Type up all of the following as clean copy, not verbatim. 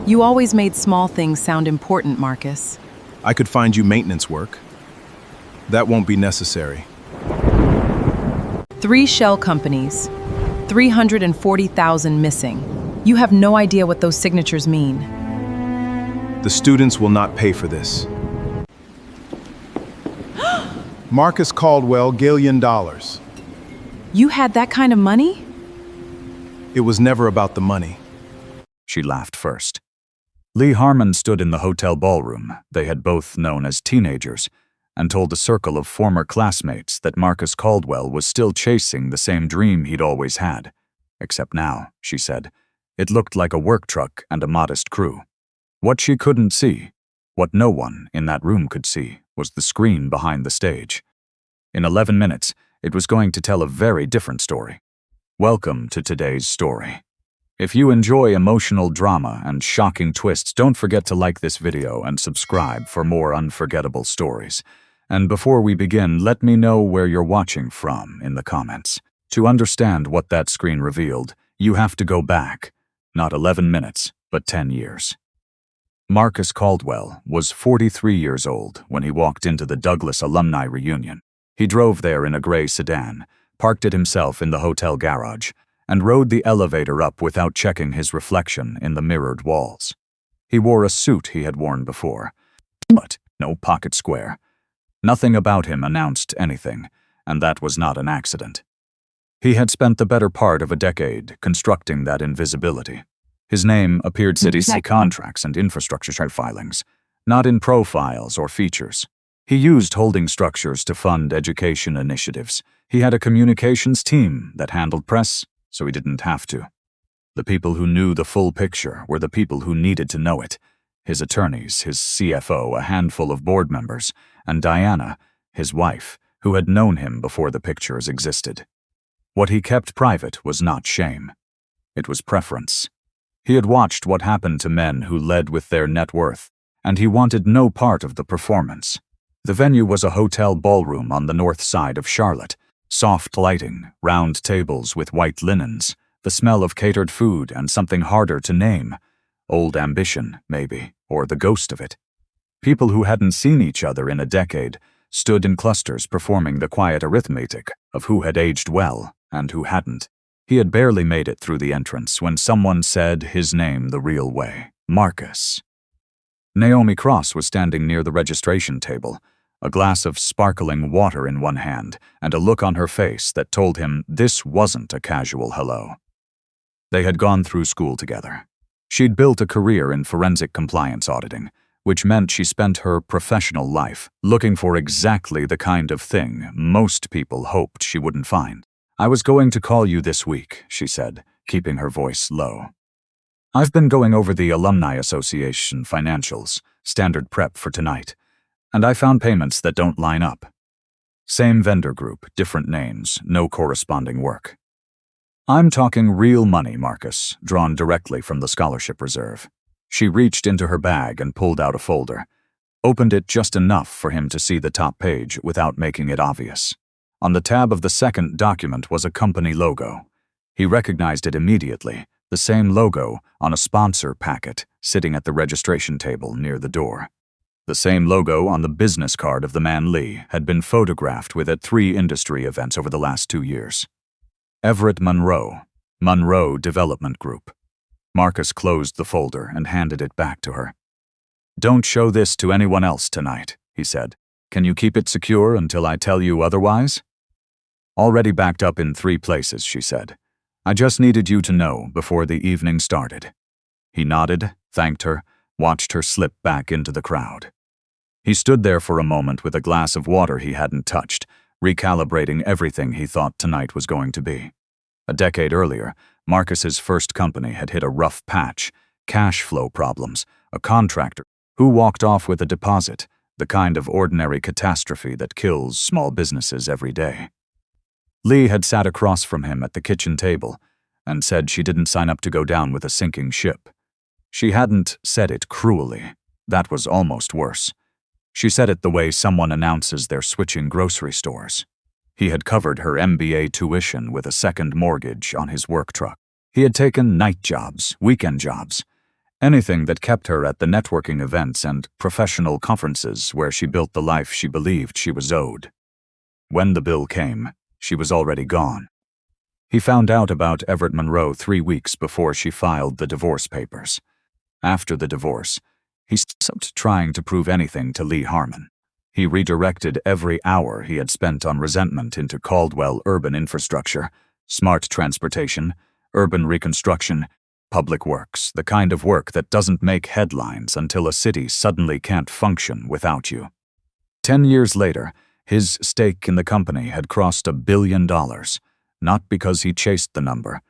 You always made small things sound important, Marcus. I could find you maintenance work. That won't be necessary. 3 shell companies, 340,000 missing. You have no idea what those signatures mean. The students will not pay for this. Marcus Caldwell, $1 billion. You had that kind of money? It was never about the money. She laughed first. Leigh Harmon stood in the hotel ballroom they had both known as teenagers and told a circle of former classmates that Marcus Caldwell was still chasing the same dream he'd always had. Except now, she said, it looked like a work truck and a modest crew. What she couldn't see, what no one in that room could see, was the screen behind the stage. In 11 minutes, it was going to tell a very different story. Welcome to today's story. If you enjoy emotional drama and shocking twists, don't forget to like this video and subscribe for more unforgettable stories. And before we begin, let me know where you're watching from in the comments. To understand what that screen revealed, you have to go back, not 11 minutes, but 10 years. Marcus Caldwell was 43 years old when he walked into the Douglas alumni reunion. He drove there in a gray sedan, parked it himself in the hotel garage, and rode the elevator up without checking his reflection in the mirrored walls. He wore a suit he had worn before, but no pocket square. Nothing about him announced anything, and that was not an accident. He had spent the better part of a decade constructing that invisibility. His name appeared in city contracts and infrastructure filings, not in profiles or features. He used holding structures to fund education initiatives. He had a communications team that handled press, so he didn't have to. The people who knew the full picture were the people who needed to know it. His attorneys, his CFO, a handful of board members, and Diana, his wife, who had known him before the pictures existed. What he kept private was not shame. It was preference. He had watched what happened to men who led with their net worth, and he wanted no part of the performance. The venue was a hotel ballroom on the north side of Charlotte. Soft lighting, round tables with white linens, the smell of catered food and something harder to name. Old ambition, maybe, or the ghost of it. People who hadn't seen each other in a decade stood in clusters performing the quiet arithmetic of who had aged well and who hadn't. He had barely made it through the entrance when someone said his name the real way, Marcus. Naomi Cross was standing near the registration table, a glass of sparkling water in one hand and a look on her face that told him this wasn't a casual hello. They had gone through school together. She'd built a career in forensic compliance auditing, which meant she spent her professional life looking for exactly the kind of thing most people hoped she wouldn't find. I was going to call you this week, she said, keeping her voice low. I've been going over the Alumni Association financials, standard prep for tonight, and I found payments that don't line up. Same vendor group, different names, no corresponding work. I'm talking real money, Marcus, drawn directly from the scholarship reserve. She reached into her bag and pulled out a folder, opened it just enough for him to see the top page without making it obvious. On the tab of the second document was a company logo. He recognized it immediately, the same logo on a sponsor packet sitting at the registration table near the door. The same logo on the business card of the man Leigh had been photographed with at 3 industry events over the last 2 years. Everett Monroe, Monroe Development Group. Marcus closed the folder and handed it back to her. Don't show this to anyone else tonight, he said. Can you keep it secure until I tell you otherwise? Already backed up in 3 places, she said. I just needed you to know before the evening started. He nodded, thanked her, watched her slip back into the crowd. He stood there for a moment with a glass of water he hadn't touched, recalibrating everything he thought tonight was going to be. A decade earlier, Marcus's first company had hit a rough patch, cash flow problems, a contractor who walked off with a deposit, the kind of ordinary catastrophe that kills small businesses every day. Leigh had sat across from him at the kitchen table and said she didn't sign up to go down with a sinking ship. She hadn't said it cruelly. That was almost worse. She said it the way someone announces they're switching grocery stores. He had covered her MBA tuition with a second mortgage on his work truck. He had taken night jobs, weekend jobs, Anything that kept her at the networking events and professional conferences where she built the life she believed she was owed. When the bill came, she was already gone. He found out about Everett Monroe 3 weeks before she filed the divorce papers. After the divorce, he stopped trying to prove anything to Leigh Harmon. He redirected every hour he had spent on resentment into Caldwell urban infrastructure, smart transportation, urban reconstruction, public works, the kind of work that doesn't make headlines until a city suddenly can't function without you. 10 years later, his stake in the company had crossed $1 billion, not because he chased the number,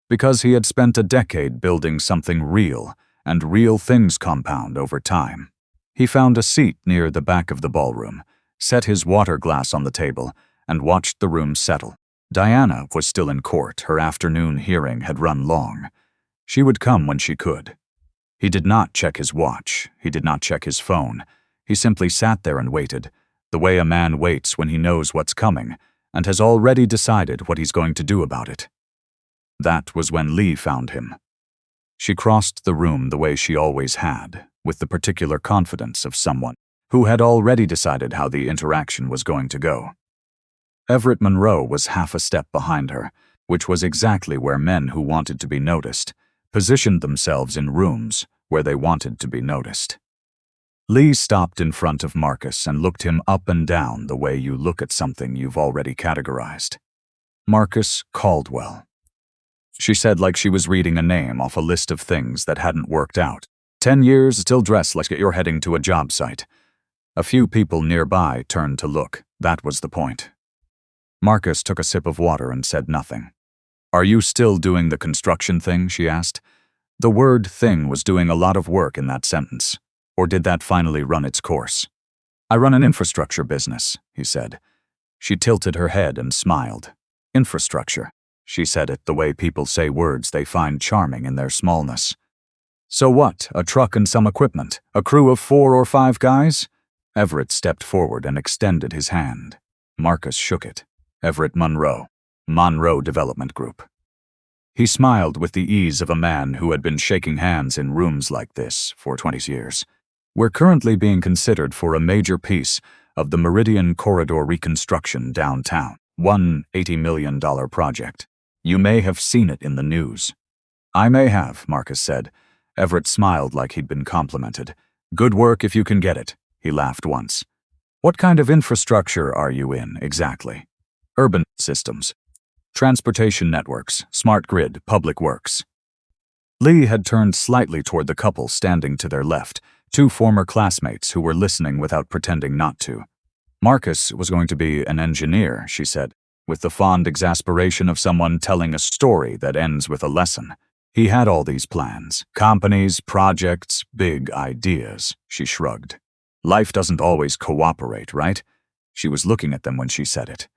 because he had spent a decade building something real, and real things compound over time. He found a seat near the back of the ballroom, set his water glass on the table, and watched the room settle. Diana was still in court. Her afternoon hearing had run long. She would come when she could. He did not check his watch. He did not check his phone. He simply sat there and waited, the way a man waits when he knows what's coming and has already decided what he's going to do about it. That was when Leigh found him. She crossed the room the way she always had, with the particular confidence of someone who had already decided how the interaction was going to go. Everett Monroe was half a step behind her, which was exactly where men who wanted to be noticed positioned themselves in rooms where they wanted to be noticed. Leigh stopped in front of Marcus and looked him up and down the way you look at something you've already categorized. Marcus Caldwell. She said like she was reading a name off a list of things that hadn't worked out. 10 years, still dressed like you're heading to a job site. A few people nearby turned to look. That was the point. Marcus took a sip of water and said nothing. "Are you still doing the construction thing?" she asked. The word thing was doing a lot of work in that sentence. Or did that finally run its course? "I run an infrastructure business," he said. She tilted her head and smiled. Infrastructure. She said it the way people say words they find charming in their smallness. "So what, a truck and some equipment? A crew of 4 or 5 guys?" Everett stepped forward and extended his hand. Marcus shook it. Everett Monroe. Monroe Development Group. He smiled with the ease of a man who had been shaking hands in rooms like this for 20 years. "We're currently being considered for a major piece of the Meridian Corridor reconstruction downtown. $180 million project. You may have seen it in the news." "I may have," Marcus said. Everett smiled like he'd been complimented. "Good work if you can get it." He laughed once. "What kind of infrastructure are you in, exactly?" "Urban systems. Transportation networks, smart grid, public works." Leigh had turned slightly toward the couple standing to their left, 2 former classmates who were listening without pretending not to. "Marcus was going to be an engineer," she said, with the fond exasperation of someone telling a story that ends with a lesson. "He had all these plans, companies, projects, big ideas." She shrugged. "Life doesn't always cooperate, right?" She was looking at them when she said it.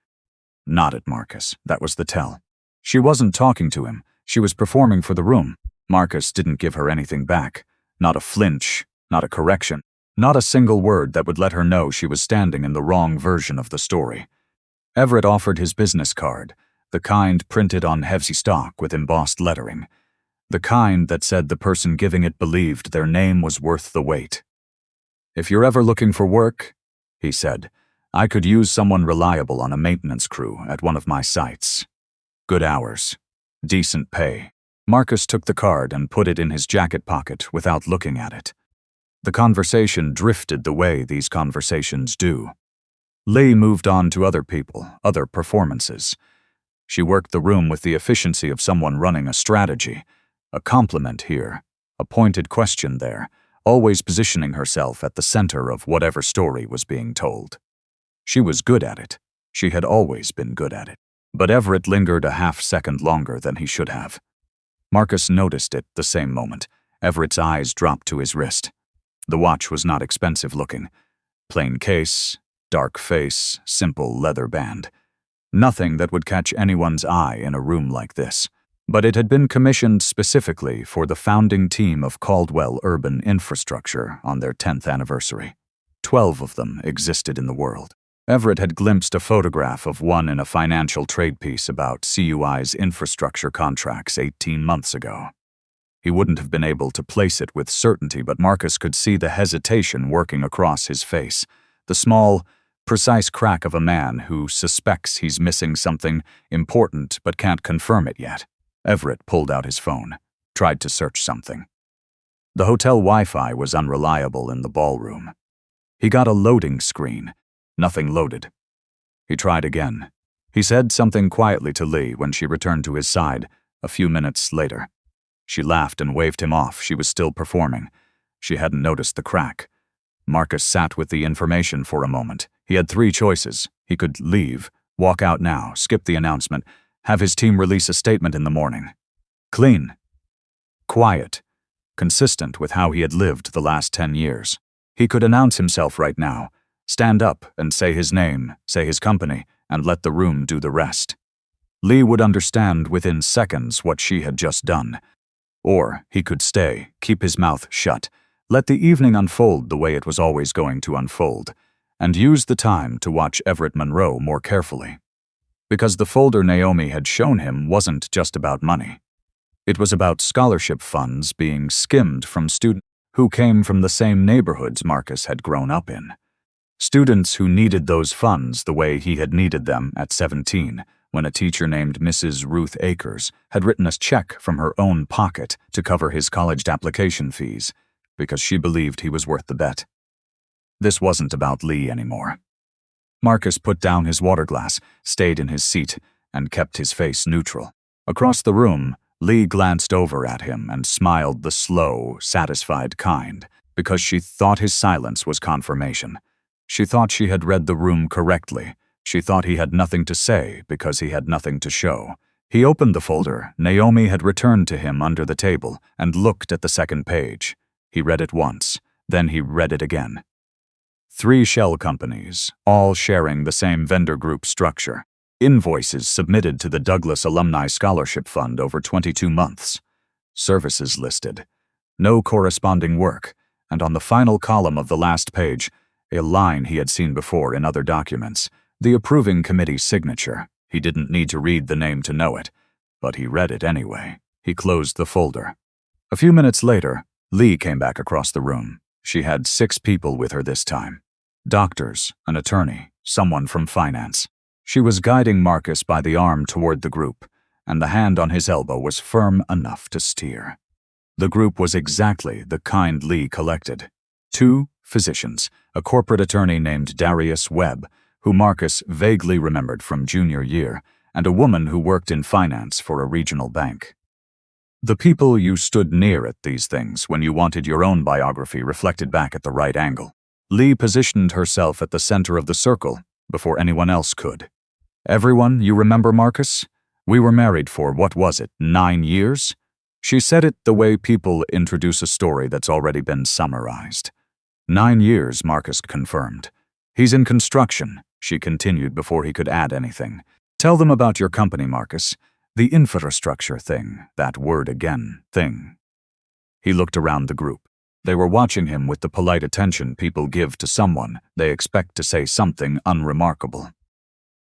Not at Marcus. That was the tell. She wasn't talking to him. She was performing for the room. Marcus didn't give her anything back. Not a flinch, not a correction, not a single word that would let her know she was standing in the wrong version of the story. Everett offered his business card, the kind printed on heavy stock with embossed lettering, the kind that said the person giving it believed their name was worth the wait. "If you're ever looking for work," he said, "I could use someone reliable on a maintenance crew at one of my sites. Good hours. Decent pay." Marcus took the card and put it in his jacket pocket without looking at it. The conversation drifted the way these conversations do. Leigh moved on to other people, other performances. She worked the room with the efficiency of someone running a strategy, a compliment here, a pointed question there, always positioning herself at the center of whatever story was being told. She was good at it. She had always been good at it. But Everett lingered a half-second longer than he should have. Marcus noticed it the same moment. Everett's eyes dropped to his wrist. The watch was not expensive looking. Plain case, dark face, simple leather band. Nothing that would catch anyone's eye in a room like this. But it had been commissioned specifically for the founding team of Caldwell Urban Infrastructure on their 10th anniversary. 12 of them existed in the world. Everett had glimpsed a photograph of one in a financial trade piece about CUI's infrastructure contracts 18 months ago. He wouldn't have been able to place it with certainty, but Marcus could see the hesitation working across his face, the small, precise crack of a man who suspects he's missing something important but can't confirm it yet. Everett pulled out his phone, tried to search something. The hotel Wi-Fi was unreliable in the ballroom. He got a loading screen. Nothing loaded. He tried again. He said something quietly to Leigh when she returned to his side a few minutes later. She laughed and waved him off. She was still performing. She hadn't noticed the crack. Marcus sat with the information for a moment. He had 3 choices. He could leave, walk out now, skip the announcement, have his team release a statement in the morning. Clean. Quiet. Consistent with how he had lived the last 10 years. He could announce himself right now, stand up and say his name, say his company, and let the room do the rest. Leigh would understand within seconds what she had just done. Or he could stay, keep his mouth shut, let the evening unfold the way it was always going to unfold, and use the time to watch Everett Monroe more carefully. Because the folder Naomi had shown him wasn't just about money. It was about scholarship funds being skimmed from students who came from the same neighborhoods Marcus had grown up in. Students who needed those funds the way he had needed them at 17, when a teacher named Mrs. Ruth Akers had written a check from her own pocket to cover his college application fees, because she believed he was worth the bet. This wasn't about Leigh anymore. Marcus put down his water glass, stayed in his seat, and kept his face neutral. Across the room, Leigh glanced over at him and smiled the slow, satisfied kind, because she thought his silence was confirmation. She thought she had read the room correctly. She thought he had nothing to say because he had nothing to show. He opened the folder Naomi had returned to him under the table and looked at the second page. He read it once, then he read it again. 3 shell companies, all sharing the same vendor group structure. Invoices submitted to the Douglas Alumni Scholarship Fund over 22 months. Services listed. No corresponding work, and on the final column of the last page, a line he had seen before in other documents, the approving committee's signature. He didn't need to read the name to know it, but he read it anyway. He closed the folder. A few minutes later, Leigh came back across the room. She had 6 people with her this time. Doctors, an attorney, someone from finance. She was guiding Marcus by the arm toward the group, and the hand on his elbow was firm enough to steer. The group was exactly the kind Leigh collected. 2 physicians, a corporate attorney named Darius Webb, who Marcus vaguely remembered from junior year, and a woman who worked in finance for a regional bank. The people you stood near at these things when you wanted your own biography reflected back at the right angle. Leigh positioned herself at the center of the circle before anyone else could. Everyone, you remember, Marcus? We were married for, what was it, 9 years? She said it the way people introduce a story that's already been summarized. 9 years, Marcus confirmed. He's in construction, she continued before he could add anything. Tell them about your company, Marcus. The infrastructure thing, that word again, thing. He looked around the group. They were watching him with the polite attention people give to someone they expect to say something unremarkable.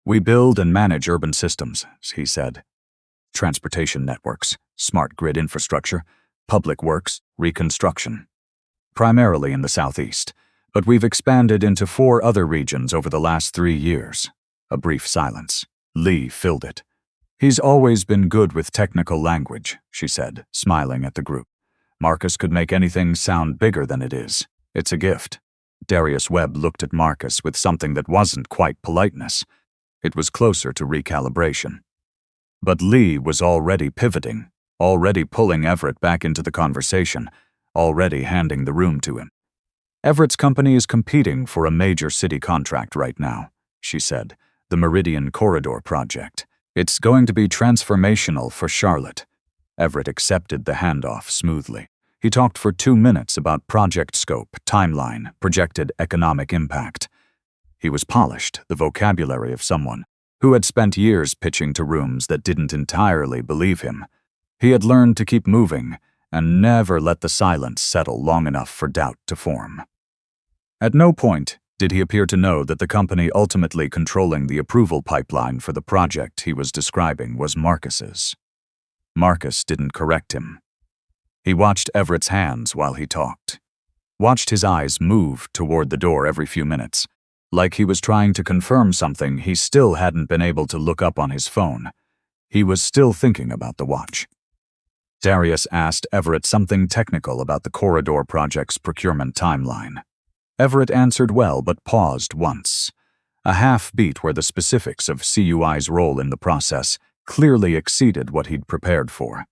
We build and manage urban systems, he said. Transportation networks, smart grid infrastructure, public works, reconstruction. Primarily in the southeast, but we've expanded into 4 other regions over the last 3 years. A brief silence. Leigh filled it. He's always been good with technical language, she said, smiling at the group. Marcus could make anything sound bigger than it is. It's a gift. Darius Webb looked at Marcus with something that wasn't quite politeness. It was closer to recalibration. But Leigh was already pivoting, already pulling Everett back into the conversation, already handing the room to him. Everett's company is competing for a major city contract right now, she said, the Meridian Corridor project. It's going to be transformational for Charlotte. Everett accepted the handoff smoothly. He talked for 2 minutes about project scope, timeline, projected economic impact. He was polished, the vocabulary of someone who had spent years pitching to rooms that didn't entirely believe him. He had learned to keep moving and never let the silence settle long enough for doubt to form. At no point did he appear to know that the company ultimately controlling the approval pipeline for the project he was describing was Marcus's. Marcus didn't correct him. He watched Everett's hands while he talked. Watched his eyes move toward the door every few minutes, like he was trying to confirm something he still hadn't been able to look up on his phone. He was still thinking about the watch. Darius asked Everett something technical about the corridor project's procurement timeline. Everett answered well, but paused once. A half-beat where the specifics of CUI's role in the process clearly exceeded what he'd prepared for.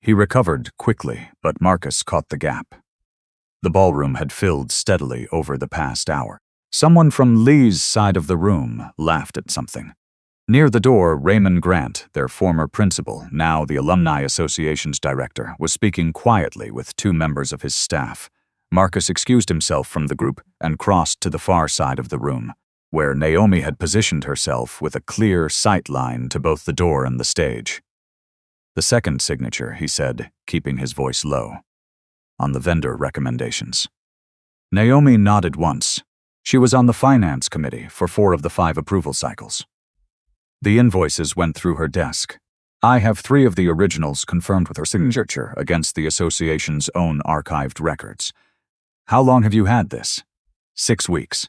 He recovered quickly, but Marcus caught the gap. The ballroom had filled steadily over the past hour. Someone from Leigh's side of the room laughed at something. Near the door, Raymond Grant, their former principal, now the Alumni Association's director, was speaking quietly with two members of his staff. Marcus excused himself from the group and crossed to the far side of the room, where Naomi had positioned herself with a clear sight line to both the door and the stage. "The second signature," he said, keeping his voice low. "On the vendor recommendations." Naomi nodded once. She was on the finance committee for 4 of the 5 approval cycles. The invoices went through her desk. "I have 3 of the originals confirmed with her signature against the association's own archived records." "How long have you had this?" 6 weeks.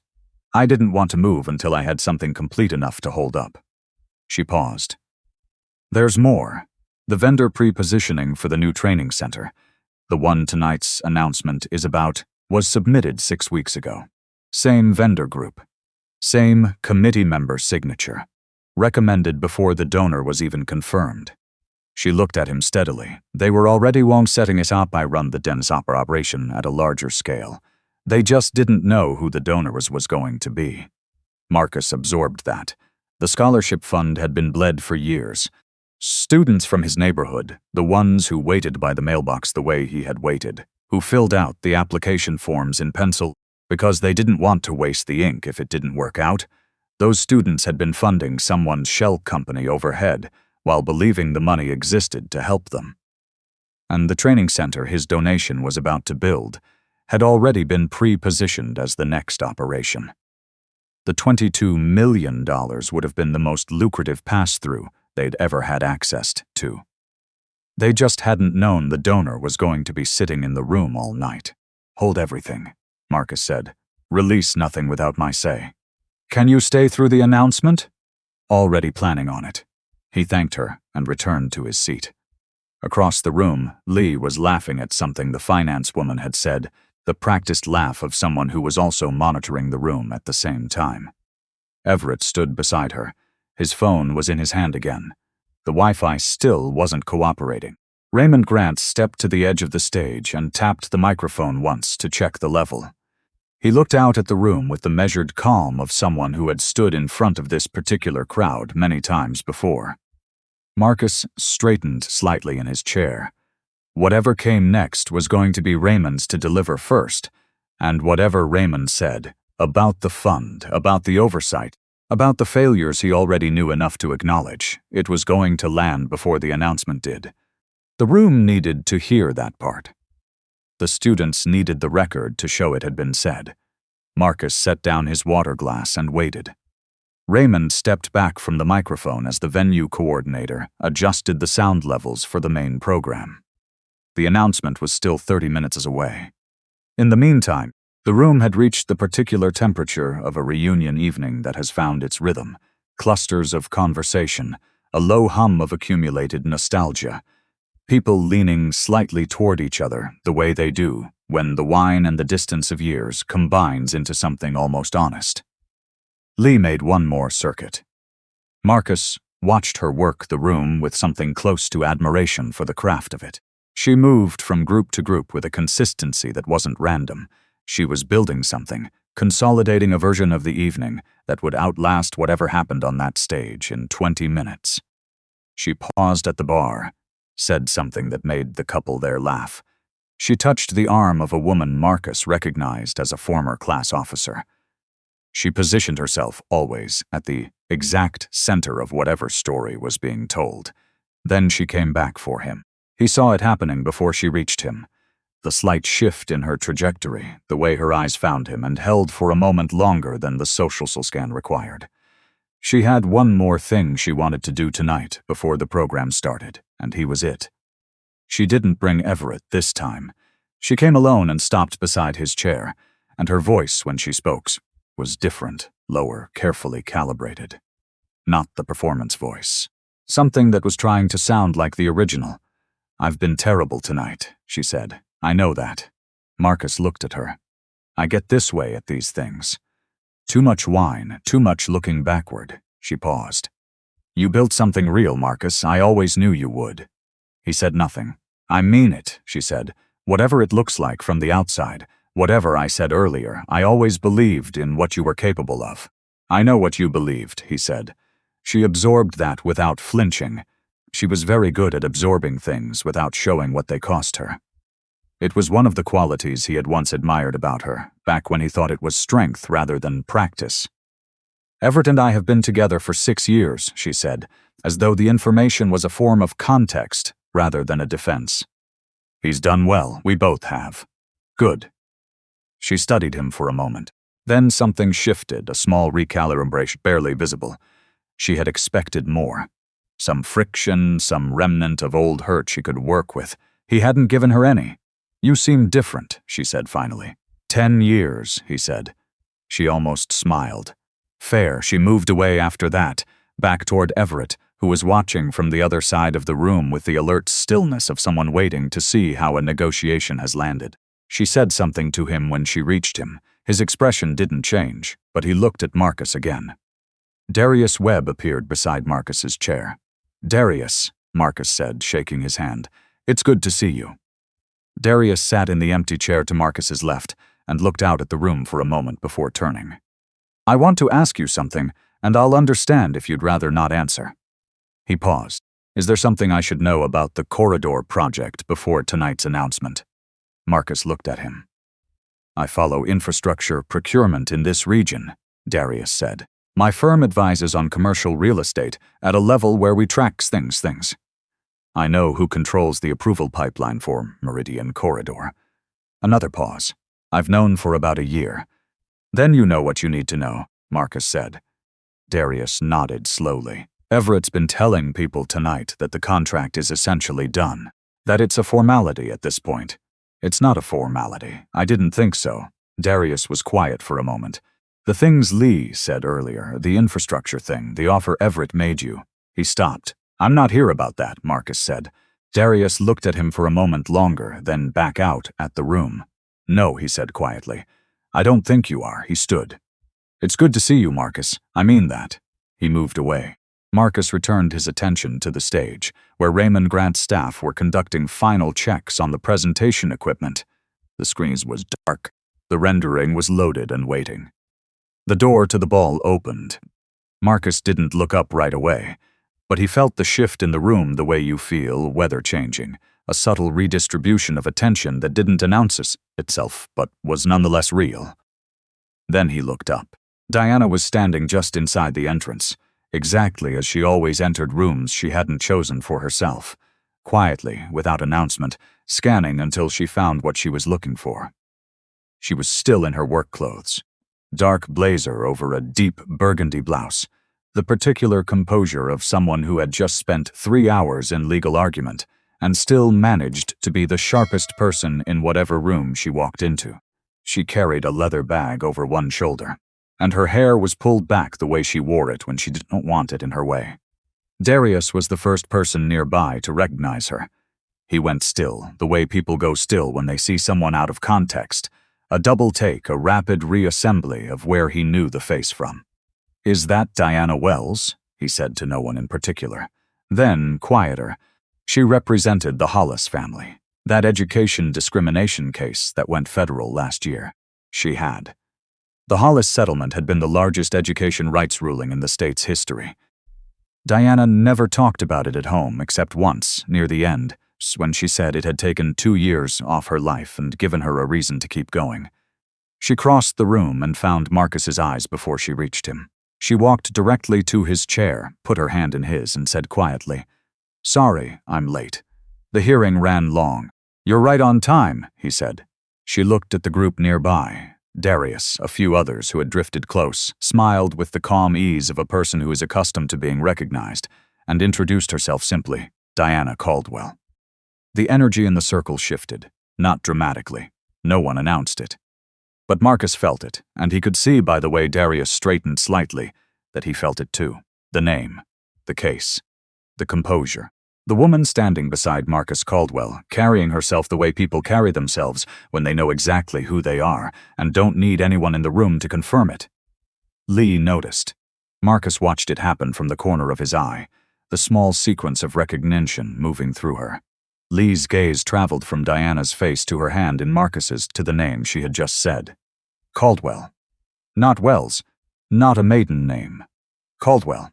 "I didn't want to move until I had something complete enough to hold up." She paused. "There's more. The vendor pre-positioning for the new training center, the one tonight's announcement is about, was submitted 6 weeks ago. Same vendor group. Same committee member signature. Recommended before the donor was even confirmed." She looked at him steadily. They were already setting us up. I run the dense operation at a larger scale. They just didn't know who the donor was going to be. Marcus absorbed that. The scholarship fund had been bled for years. Students from his neighborhood, the ones who waited by the mailbox the way he had waited, who filled out the application forms in pencil because they didn't want to waste the ink if it didn't work out, those students had been funding someone's shell company overhead while believing the money existed to help them. And the training center his donation was about to build had already been pre-positioned as the next operation. The $22 million would have been the most lucrative pass-through they'd ever had access to. They just hadn't known the donor was going to be sitting in the room all night. "Hold everything," Marcus said. "Release nothing without my say." "Can you stay through the announcement?" "Already planning on it." He thanked her and returned to his seat. Across the room, Leigh was laughing at something the finance woman had said, the practiced laugh of someone who was also monitoring the room at the same time. Everett stood beside her. His phone was in his hand again. The Wi-Fi still wasn't cooperating. Raymond Grant stepped to the edge of the stage and tapped the microphone once to check the level. He looked out at the room with the measured calm of someone who had stood in front of this particular crowd many times before. Marcus straightened slightly in his chair. Whatever came next was going to be Raymond's to deliver first, and whatever Raymond said, about the fund, about the oversight, about the failures he already knew enough to acknowledge, it was going to land before the announcement did. The room needed to hear that part. The students needed the record to show it had been said. Marcus set down his water glass and waited. Raymond stepped back from the microphone as the venue coordinator adjusted the sound levels for the main program. The announcement was still 30 minutes away. In the meantime, the room had reached the particular temperature of a reunion evening that has found its rhythm, clusters of conversation, a low hum of accumulated nostalgia, people leaning slightly toward each other the way they do when the wine and the distance of years combines into something almost honest. Leigh made one more circuit. Marcus watched her work the room with something close to admiration for the craft of it. She moved from group to group with a consistency that wasn't random. She was building something, consolidating a version of the evening that would outlast whatever happened on that stage in 20 minutes. She paused at the bar, said something that made the couple there laugh. She touched the arm of a woman Marcus recognized as a former class officer. She positioned herself always at the exact center of whatever story was being told. Then she came back for him. He saw it happening before she reached him. The slight shift in her trajectory, the way her eyes found him and held for a moment longer than the social scan required. She had one more thing she wanted to do tonight before the program started, and he was it. She didn't bring Everett this time. She came alone and stopped beside his chair, and her voice, when she spoke, was different, lower, carefully calibrated. Not the performance voice. Something that was trying to sound like the original. "I've been terrible tonight," she said. "I know that." Marcus looked at her. "I get this way at these things. Too much wine, too much looking backward." She paused. "You built something real, Marcus. I always knew you would." He said nothing. "I mean it," she said. "Whatever it looks like from the outside, whatever I said earlier, I always believed in what you were capable of." "I know what you believed," he said. She absorbed that without flinching. She was very good at absorbing things without showing what they cost her. It was one of the qualities he had once admired about her, back when he thought it was strength rather than practice. "Everett and I have been together for 6 years," she said, as though the information was a form of context rather than a defense. "He's done well, we both have." "Good." She studied him for a moment. Then something shifted, a small recalibration barely visible. She had expected more. Some friction, some remnant of old hurt she could work with. He hadn't given her any. "You seem different," she said finally. 10 years, he said. She almost smiled. Fair, she moved away after that, back toward Everett, who was watching from the other side of the room with the alert stillness of someone waiting to see how a negotiation has landed. She said something to him when she reached him. His expression didn't change, but he looked at Marcus again. Darius Webb appeared beside Marcus's chair. "Darius," Marcus said, shaking his hand, "it's good to see you." Darius sat in the empty chair to Marcus's left and looked out at the room for a moment before turning. "I want to ask you something, and I'll understand if you'd rather not answer." He paused. "Is there something I should know about the corridor project before tonight's announcement?" Marcus looked at him. "I follow infrastructure procurement in this region," Darius said. "My firm advises on commercial real estate at a level where we track things. I know who controls the approval pipeline for Meridian Corridor." Another pause. "I've known for about a year." "Then you know what you need to know," Marcus said. Darius nodded slowly. "Everett's been telling people tonight that the contract is essentially done, that it's a formality at this point." "It's not a formality. I didn't think so." Darius was quiet for a moment. "The things Leigh said earlier, the infrastructure thing, the offer Everett made you." He stopped. "I'm not here about that," Marcus said. Darius looked at him for a moment longer, then back out at the room. "No," he said quietly. "I don't think you are." He stood. "It's good to see you, Marcus. I mean that." He moved away. Marcus returned his attention to the stage, where Raymond Grant's staff were conducting final checks on the presentation equipment. The screen was dark. The rendering was loaded and waiting. The door to the ball opened. Marcus didn't look up right away, but he felt the shift in the room the way you feel weather changing, a subtle redistribution of attention that didn't announce itself, but was nonetheless real. Then he looked up. Diana was standing just inside the entrance, exactly as she always entered rooms she hadn't chosen for herself, quietly, without announcement, scanning until she found what she was looking for. She was still in her work clothes. Dark blazer over a deep burgundy blouse, the particular composure of someone who had just spent 3 hours in legal argument and still managed to be the sharpest person in whatever room she walked into. She carried a leather bag over one shoulder, and her hair was pulled back the way she wore it when she didn't want it in her way. Darius was the first person nearby to recognize her. He went still, the way people go still when they see someone out of context, a double take, a rapid reassembly of where he knew the face from. "Is that Diana Wells?" he said to no one in particular. Then, quieter, "She represented the Hollis family, that education discrimination case that went federal last year." She had. The Hollis settlement had been the largest education rights ruling in the state's history. Diana never talked about it at home except once, near the end, when she said it had taken 2 years off her life and given her a reason to keep going. She crossed the room and found Marcus's eyes before she reached him. She walked directly to his chair, put her hand in his, and said quietly, "Sorry, I'm late. The hearing ran long." "You're right on time," he said. She looked at the group nearby. Darius, a few others who had drifted close, smiled with the calm ease of a person who is accustomed to being recognized, and introduced herself simply, "Diana Caldwell." The energy in the circle shifted, not dramatically. No one announced it. But Marcus felt it, and he could see by the way Darius straightened slightly that he felt it too. The name, the case, the composure. The woman standing beside Marcus Caldwell, carrying herself the way people carry themselves when they know exactly who they are and don't need anyone in the room to confirm it. Leigh noticed. Marcus watched it happen from the corner of his eye, the small sequence of recognition moving through her. Leigh's gaze traveled from Diana's face to her hand in Marcus's to the name she had just said. Caldwell. Not Wells. Not a maiden name. Caldwell.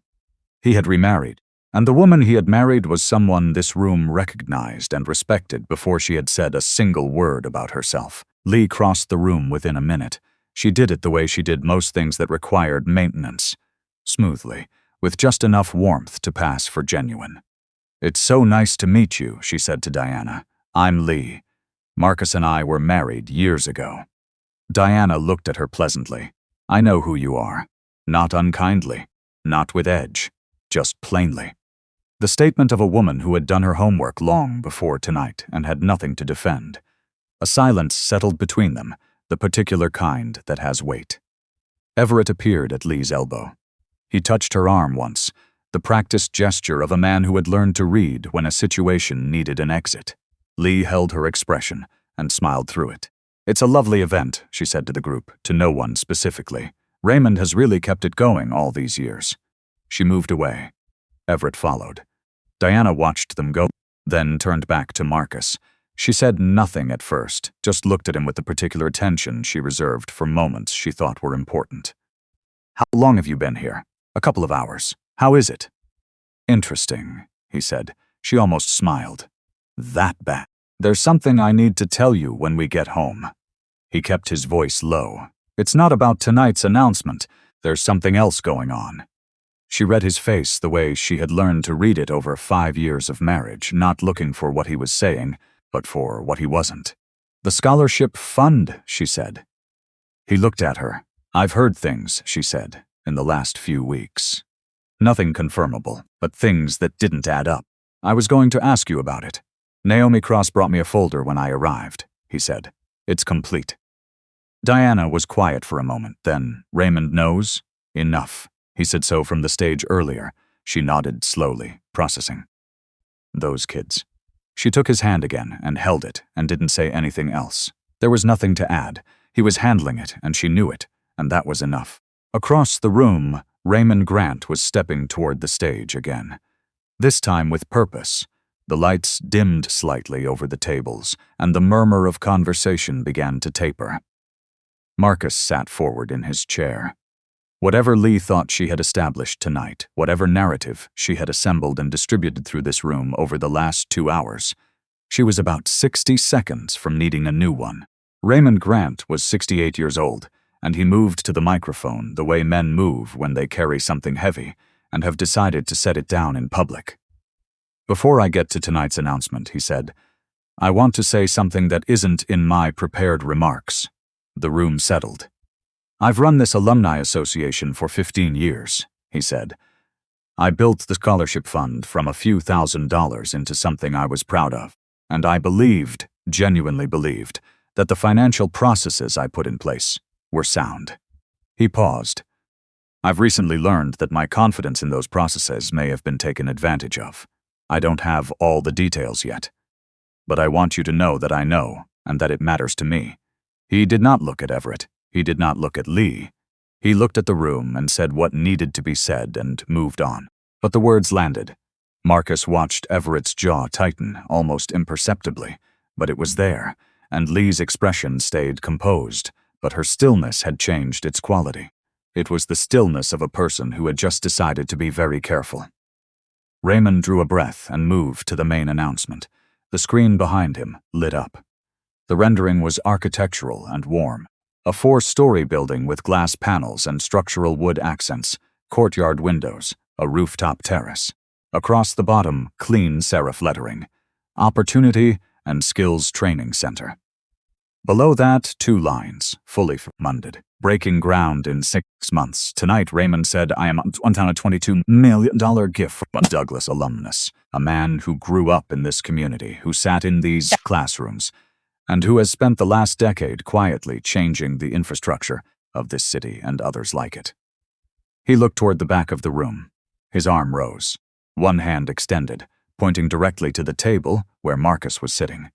He had remarried, and the woman he had married was someone this room recognized and respected before she had said a single word about herself. Leigh crossed the room within a minute. She did it the way she did most things that required maintenance. Smoothly, with just enough warmth to pass for genuine. "It's so nice to meet you," she said to Diana. "I'm Leigh. Marcus and I were married years ago." Diana looked at her pleasantly. "I know who you are. Not unkindly. Not with edge. Just plainly." The statement of a woman who had done her homework long before tonight and had nothing to defend. A silence settled between them, the particular kind that has weight. Everett appeared at Leigh's elbow. He touched her arm once, the practiced gesture of a man who had learned to read when a situation needed an exit. Leigh held her expression and smiled through it. "It's a lovely event," she said to the group, to no one specifically. "Raymond has really kept it going all these years." She moved away. Everett followed. Diana watched them go, then turned back to Marcus. She said nothing at first, just looked at him with the particular attention she reserved for moments she thought were important. "How long have you been here?" "A couple of hours. How is it?" "Interesting," he said. She almost smiled. "That bad. There's something I need to tell you when we get home." He kept his voice low. "It's not about tonight's announcement. There's something else going on." She read his face the way she had learned to read it over 5 years of marriage, not looking for what he was saying, but for what he wasn't. "The scholarship fund," she said. He looked at her. "I've heard things," she said, "in the last few weeks. Nothing confirmable, but things that didn't add up. I was going to ask you about it. Naomi Cross brought me a folder when I arrived," he said. "It's complete." Diana was quiet for a moment, then, "Raymond knows? Enough. He said so from the stage earlier." She nodded slowly, processing. "Those kids." She took his hand again and held it and didn't say anything else. There was nothing to add. He was handling it and she knew it, and that was enough. Across the room, Raymond Grant was stepping toward the stage again. This time with purpose. The lights dimmed slightly over the tables, and the murmur of conversation began to taper. Marcus sat forward in his chair. Whatever Leigh thought she had established tonight, whatever narrative she had assembled and distributed through this room over the last 2 hours, she was about 60 seconds from needing a new one. Raymond Grant was 68 years old, and he moved to the microphone the way men move when they carry something heavy and have decided to set it down in public. "Before I get to tonight's announcement," he said, "I want to say something that isn't in my prepared remarks." The room settled. "I've run this alumni association for 15 years, he said. "I built the scholarship fund from a few $1,000s into something I was proud of, and I believed, genuinely believed, that the financial processes I put in place were sound." He paused. "I've recently learned that my confidence in those processes may have been taken advantage of. I don't have all the details yet. But I want you to know that I know, and that it matters to me." He did not look at Everett. He did not look at Leigh. He looked at the room and said what needed to be said and moved on. But the words landed. Marcus watched Everett's jaw tighten, almost imperceptibly, but it was there, and Leigh's expression stayed composed, but her stillness had changed its quality. It was the stillness of a person who had just decided to be very careful. Raymond drew a breath and moved to the main announcement. The screen behind him lit up. The rendering was architectural and warm. A 4-story building with glass panels and structural wood accents, courtyard windows, a rooftop terrace. Across the bottom, clean serif lettering, Opportunity and Skills Training Center. Below that, 2 lines, fully funded. Breaking ground in 6 months. Tonight, Raymond said, I am on a $22 million gift from a Douglas alumnus, a man who grew up in this community, who sat in these classrooms, and who has spent the last decade quietly changing the infrastructure of this city and others like it. He looked toward the back of the room. His arm rose, one hand extended, pointing directly to the table where Marcus was sitting.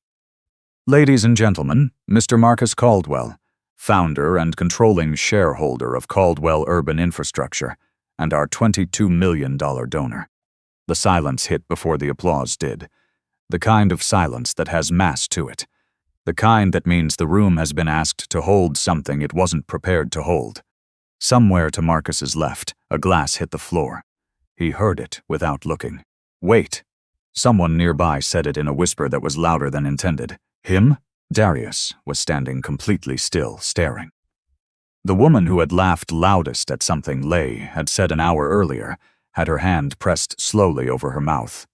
Ladies and gentlemen, Mr. Marcus Caldwell, founder and controlling shareholder of Caldwell Urban Infrastructure, and our $22 million donor. The silence hit before the applause did. The kind of silence that has mass to it. The kind that means the room has been asked to hold something it wasn't prepared to hold. Somewhere to Marcus's left, a glass hit the floor. He heard it without looking. Wait! Someone nearby said it in a whisper that was louder than intended. Him? Darius was standing completely still, staring. The woman who had laughed loudest at something Leigh had said an hour earlier had her hand pressed slowly over her mouth.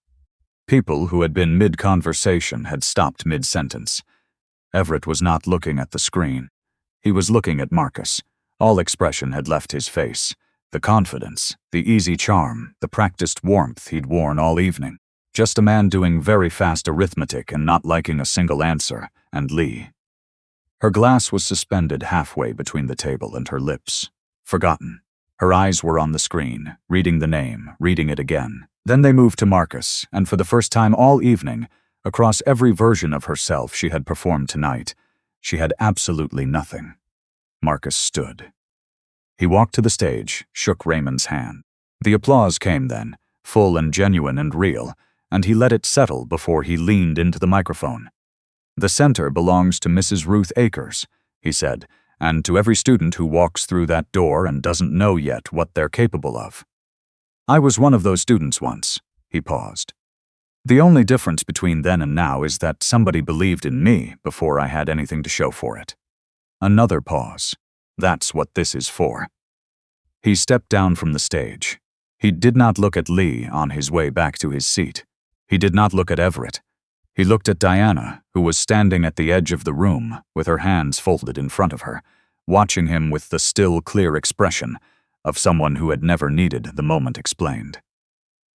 People who had been mid-conversation had stopped mid-sentence. Everett was not looking at the screen. He was looking at Marcus. All expression had left his face. The confidence, the easy charm, the practiced warmth he'd worn all evening. Just a man doing very fast arithmetic and not liking a single answer, and Leigh. Her glass was suspended halfway between the table and her lips. Forgotten. Her eyes were on the screen, reading the name, reading it again. Then they moved to Marcus, and for the first time all evening, across every version of herself she had performed tonight, she had absolutely nothing. Marcus stood. He walked to the stage, shook Raymond's hand. The applause came then, full and genuine and real, and he let it settle before he leaned into the microphone. The center belongs to Mrs. Ruth Akers, he said, and to every student who walks through that door and doesn't know yet what they're capable of. I was one of those students once. He paused. The only difference between then and now is that somebody believed in me before I had anything to show for it. Another pause. That's what this is for. He stepped down from the stage. He did not look at Leigh on his way back to his seat. He did not look at Everett. He looked at Diana, who was standing at the edge of the room with her hands folded in front of her, watching him with the still, clear expression of someone who had never needed the moment explained.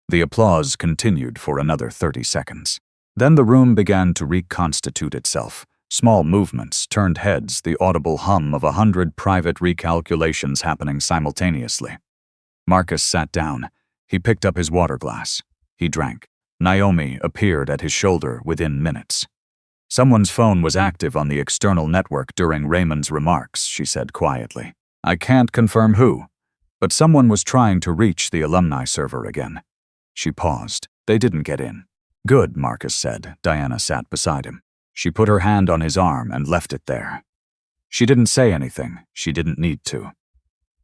The applause continued for another 30 seconds. Then the room began to reconstitute itself. Small movements, turned heads, the audible hum of 100 private recalculations happening simultaneously. Marcus sat down. He picked up his water glass. He drank. Naomi appeared at his shoulder within minutes. Someone's phone was active on the external network during Raymond's remarks, she said quietly. I can't confirm who, but someone was trying to reach the alumni server again. She paused. They didn't get in. Good, Marcus said. Diana sat beside him. She put her hand on his arm and left it there. She didn't say anything. She didn't need to.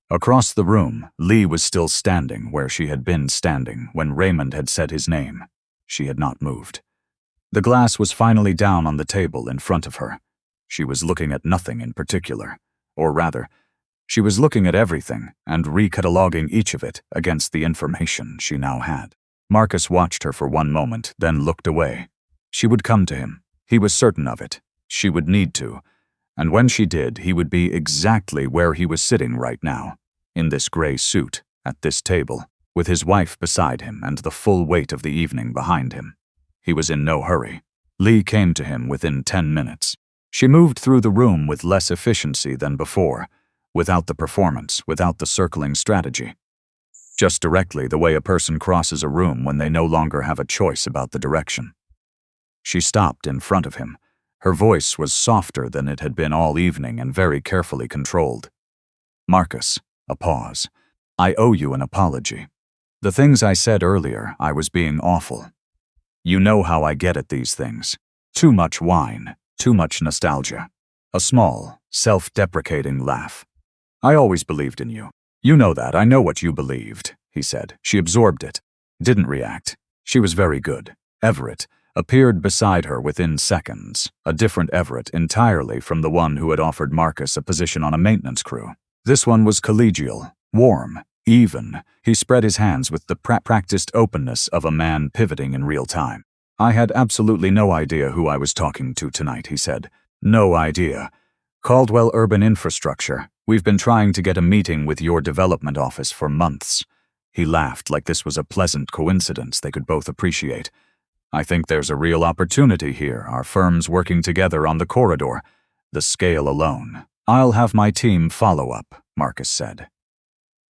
Across the room, Leigh was still standing where she had been standing when Raymond had said his name. She had not moved. The glass was finally down on the table in front of her. She was looking at nothing in particular. Or rather, she was looking at everything and recataloguing each of it against the information she now had. Marcus watched her for one moment, then looked away. She would come to him. He was certain of it. She would need to. And when she did, he would be exactly where he was sitting right now, in this gray suit, at this table, with his wife beside him and the full weight of the evening behind him. He was in no hurry. Leigh came to him within 10 minutes. She moved through the room with less efficiency than before, without the performance, without the circling strategy. Just directly the way a person crosses a room when they no longer have a choice about the direction. She stopped in front of him. Her voice was softer than it had been all evening and very carefully controlled. Marcus, a pause. I owe you an apology. The things I said earlier, I was being awful. You know how I get at these things. Too much wine, too much nostalgia. A small, self-deprecating laugh. I always believed in you. You know that, I know what you believed, he said. She absorbed it, didn't react. She was very good. Everett appeared beside her within seconds, a different Everett entirely from the one who had offered Marcus a position on a maintenance crew. This one was collegial, warm, even. He spread his hands with the practiced openness of a man pivoting in real time. I had absolutely no idea who I was talking to tonight, he said. No idea. Caldwell Urban Infrastructure. We've been trying to get a meeting with your development office for months. He laughed like this was a pleasant coincidence they could both appreciate. I think there's a real opportunity here, our firms working together on the corridor. The scale alone. I'll have my team follow up, Marcus said.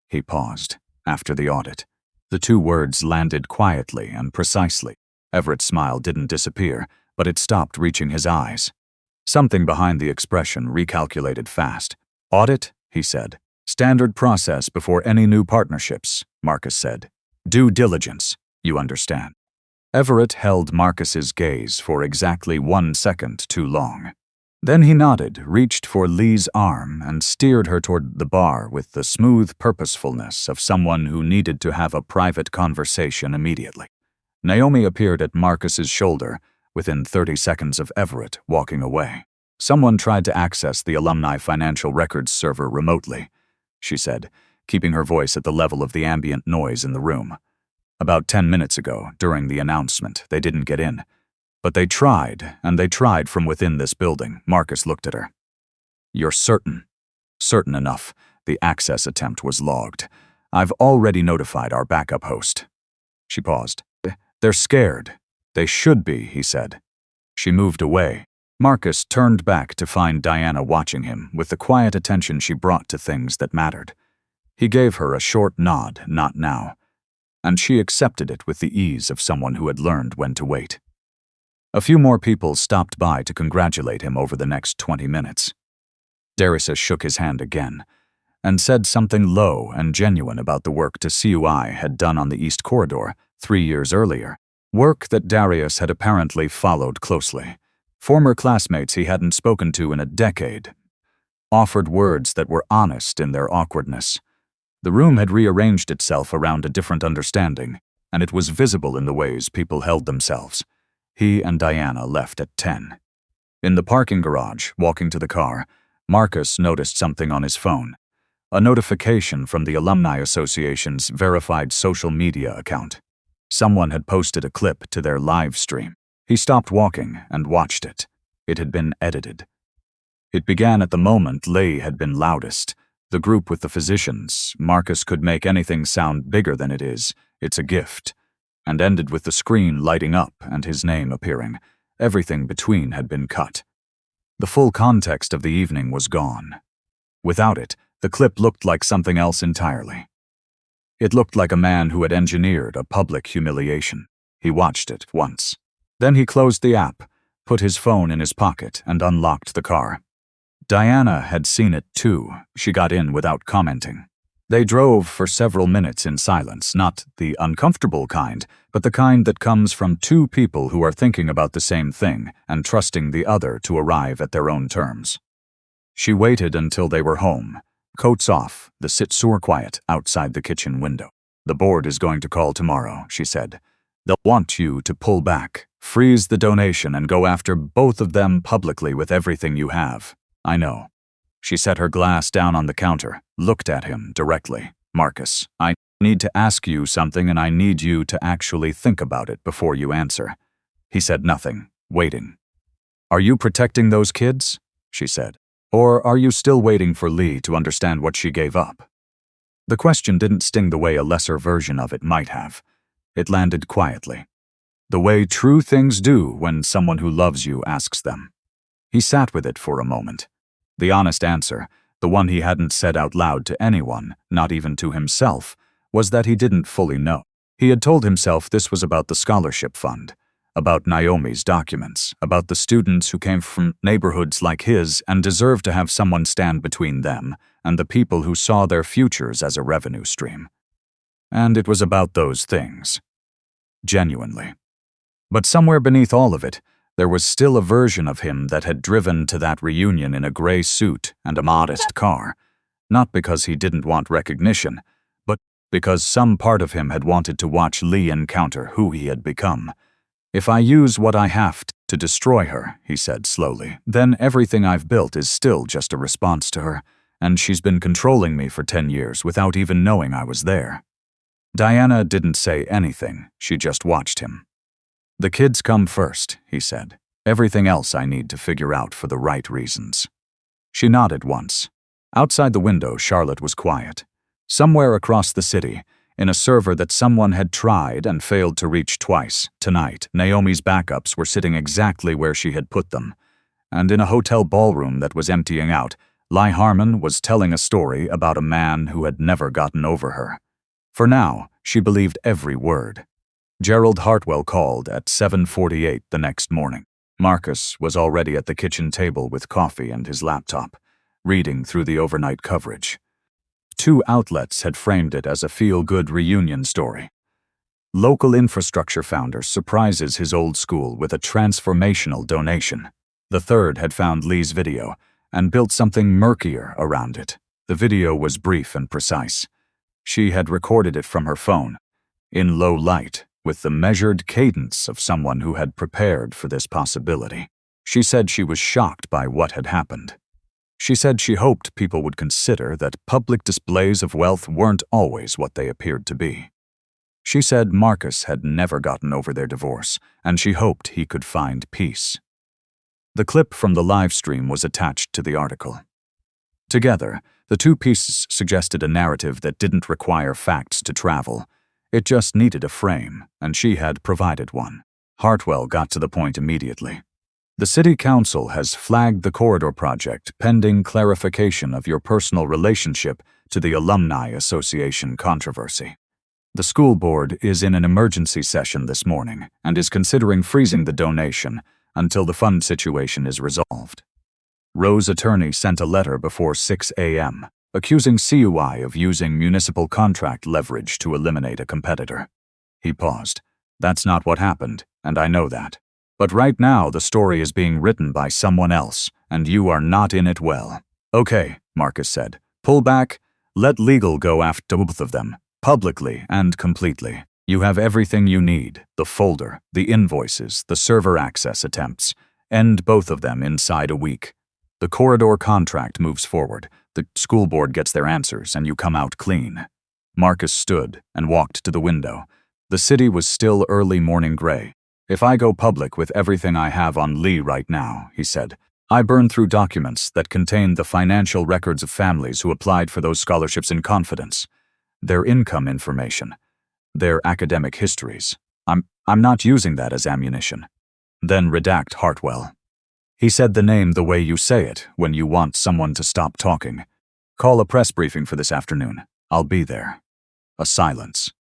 He paused. After the audit. The two words landed quietly and precisely. Everett's smile didn't disappear, but it stopped reaching his eyes. Something behind the expression recalculated fast. Audit, he said. Standard process before any new partnerships, Marcus said. Due diligence, you understand. Everett held Marcus's gaze for exactly 1 second too long. Then he nodded, reached for Leigh's arm, and steered her toward the bar with the smooth purposefulness of someone who needed to have a private conversation immediately. Naomi appeared at Marcus's shoulder, within 30 seconds of Everett walking away. Someone tried to access the alumni financial records server remotely, she said, keeping her voice at the level of the ambient noise in the room. About 10 minutes ago, during the announcement, they didn't get in. But they tried, and they tried from within this building. Marcus looked at her. You're certain? Certain enough. The access attempt was logged. I've already notified our backup host. She paused. They're scared. They should be, he said. She moved away. Marcus turned back to find Diana watching him with the quiet attention she brought to things that mattered. He gave her a short nod, not now, and she accepted it with the ease of someone who had learned when to wait. A few more people stopped by to congratulate him over the next 20 minutes. Darissa shook his hand again and said something low and genuine about the work CUI had done on the East Corridor 3 years earlier, work that Darius had apparently followed closely. Former classmates he hadn't spoken to in a decade offered words that were honest in their awkwardness. The room had rearranged itself around a different understanding, and it was visible in the ways people held themselves. He and Diana left at 10. In the parking garage, walking to the car, Marcus noticed something on his phone. A notification from the Alumni Association's verified social media account. Someone had posted a clip to their live stream. He stopped walking and watched it. It had been edited. It began at the moment Leigh had been loudest. The group with the physicians. Marcus could make anything sound bigger than it is. It's a gift. And ended with the screen lighting up and his name appearing. Everything between had been cut. The full context of the evening was gone. Without it, the clip looked like something else entirely. It looked like a man who had engineered a public humiliation. He watched it once. Then he closed the app, put his phone in his pocket, and unlocked the car. Diana had seen it too. She got in without commenting. They drove for several minutes in silence, not the uncomfortable kind, but the kind that comes from two people who are thinking about the same thing and trusting the other to arrive at their own terms. She waited until they were home, coats off, the sit-sur quiet outside the kitchen window. The board is going to call tomorrow, she said. They'll want you to pull back, freeze the donation, and go after both of them publicly with everything you have. I know. She set her glass down on the counter, looked at him directly. Marcus, I need to ask you something and I need you to actually think about it before you answer. He said nothing, waiting. Are you protecting those kids? She said. Or are you still waiting for Leigh to understand what she gave up? The question didn't sting the way a lesser version of it might have. It landed quietly. The way true things do when someone who loves you asks them. He sat with it for a moment. The honest answer, the one he hadn't said out loud to anyone, not even to himself, was that he didn't fully know. He had told himself this was about the scholarship fund, about Naomi's documents, about the students who came from neighborhoods like his and deserved to have someone stand between them and the people who saw their futures as a revenue stream. And it was about those things. Genuinely. But somewhere beneath all of it, there was still a version of him that had driven to that reunion in a gray suit and a modest car, not because he didn't want recognition, but because some part of him had wanted to watch Leigh encounter who he had become. If I use what I have to destroy her, he said slowly, then everything I've built is still just a response to her, and she's been controlling me for 10 years without even knowing I was there. Diana didn't say anything, she just watched him. The kids come first, he said. Everything else I need to figure out for the right reasons." She nodded once. Outside the window, Charlotte was quiet. Somewhere across the city, in a server that someone had tried and failed to reach twice, tonight, Naomi's backups were sitting exactly where she had put them. And in a hotel ballroom that was emptying out, Leigh Harmon was telling a story about a man who had never gotten over her. For now, she believed every word. Gerald Hartwell called at 7:48 the next morning. Marcus was already at the kitchen table with coffee and his laptop, reading through the overnight coverage. 2 outlets had framed it as a feel-good reunion story. Local infrastructure founder surprises his old school with a transformational donation. The third had found Leigh's video and built something murkier around it. The video was brief and precise. She had recorded it from her phone, in low light, with the measured cadence of someone who had prepared for this possibility. She said she was shocked by what had happened. She said she hoped people would consider that public displays of wealth weren't always what they appeared to be. She said Marcus had never gotten over their divorce, and she hoped he could find peace. The clip from the live stream was attached to the article. Together, the 2 pieces suggested a narrative that didn't require facts to travel. It just needed a frame, and she had provided one. Hartwell got to the point immediately. "The City Council has flagged the corridor project pending clarification of your personal relationship to the Alumni Association controversy. The school board is in an emergency session this morning and is considering freezing the donation until the fund situation is resolved." Rowe's attorney sent a letter before 6 a.m., accusing CUI of using municipal contract leverage to eliminate a competitor. He paused. "That's not what happened, and I know that. But right now the story is being written by someone else, and you are not in it well." "Okay," Marcus said. "Pull back. Let legal go after both of them, publicly and completely. You have everything you need, the folder, the invoices, the server access attempts. End both of them inside a week. The corridor contract moves forward, the school board gets their answers, and you come out clean." Marcus stood and walked to the window. The city was still early morning gray. "If I go public with everything I have on Leigh right now," he said, "I burn through documents that contain the financial records of families who applied for those scholarships in confidence, their income information, their academic histories. I'm not using that as ammunition." "Then redact Hartwell." He said the name the way you say it when you want someone to stop talking. "Call a press briefing for this afternoon. I'll be there." A silence.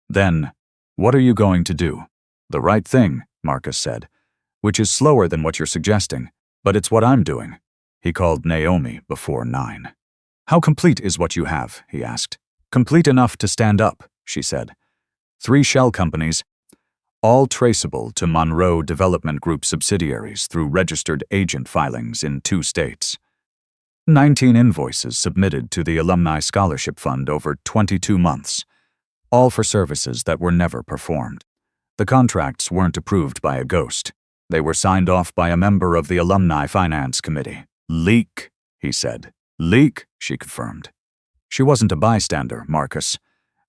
Then, "What are you going to do?" "The right thing," Marcus said, "which is slower than what you're suggesting, but it's what I'm doing." He called Naomi before 9. "How complete is what you have?" he asked. "Complete enough to stand up," she said. 3 shell companies, all traceable to Monroe Development Group subsidiaries through registered agent filings in 2 states. 19 invoices submitted to the Alumni Scholarship Fund over 22 months, all for services that were never performed. The contracts weren't approved by a ghost. They were signed off by a member of the Alumni Finance Committee. "Leak," he said. "Leak," she confirmed. She wasn't a bystander, Marcus.